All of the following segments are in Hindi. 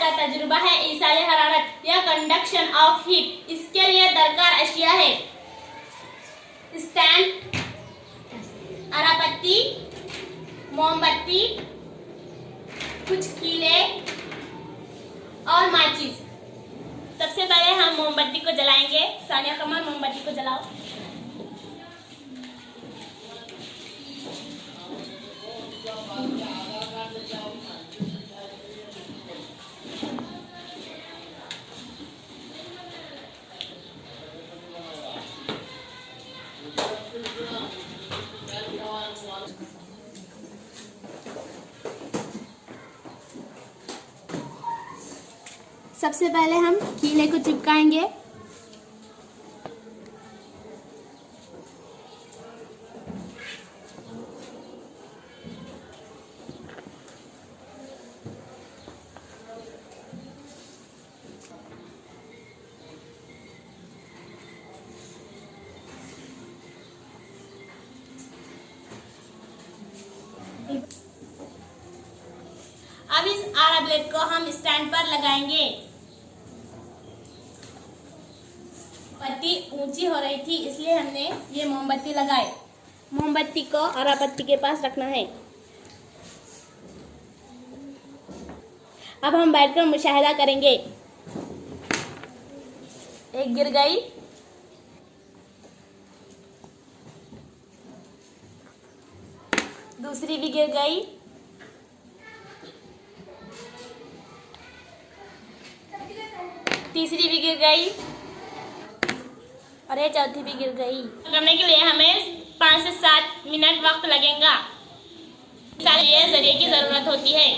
का तजुर्बा है ईसाल हरारत या कंडक्शन ऑफ हीट। इसके लिए दरकार अशिया है स्टैंड, अरापत्ती, मोमबत्ती, कुछ कीले और माचिस। सबसे पहले हम मोमबत्ती को जलाएंगे। सानिया कमर मोमबत्ती को जलाओ। सबसे पहले हम कीले को चिपकाएंगे। अब इस आरा ब्लेड को हम स्टैंड पर लगाएंगे। पत्ती ऊंची हो रही थी इसलिए हमने ये मोमबत्ती लगाई। मोमबत्ती को आरा पत्ती के पास रखना है। अब हम बैठकर मुशाहिदा करेंगे। एक गिर गई, दूसरी भी गिर गई, तीसरी भी गिर गई और ये चौथी भी गिर गई। करने के लिए हमें 5 से 7 मिनट वक्त लगेगा। ये जरिए की जरूरत होती है।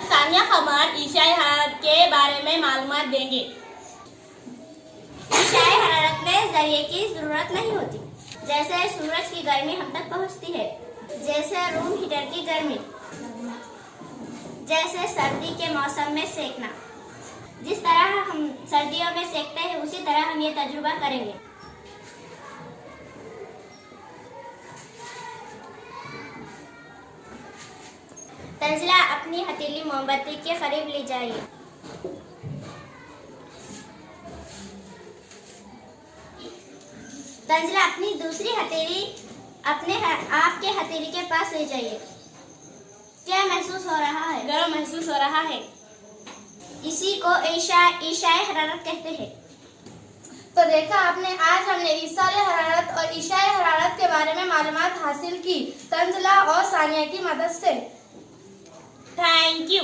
सानिया कमर ईशाई हरारत के बारे में मालूमात देंगे। ईशाई हरारत में जरिए की जरूरत नहीं होती। जैसे सूरज की गर्मी हम तक पहुंचती है, जैसे रूम हीटर की गर्मी, जैसे सर्दी के मौसम में सेकना। जिस तरह हम सर्दियों में सेकते हैं उसी तरह हम ये तजुर्बा करेंगे। तंजिला अपनी हथेली मोमबत्ती के करीब ले जाइए। तंजिला अपनी दूसरी हथेली आपके हथेली के पास ले जाइए। क्या महसूस हो रहा है? गर्म महसूस हो रहा है। इसी को ईशाई हरारत कहते हैं। तो देखा आपने, आज हमने ईसाल हरारत और ईशाई हरारत के बारे में मालूमात हासिल की तंजिला और सानिया की मदद से। Thank you.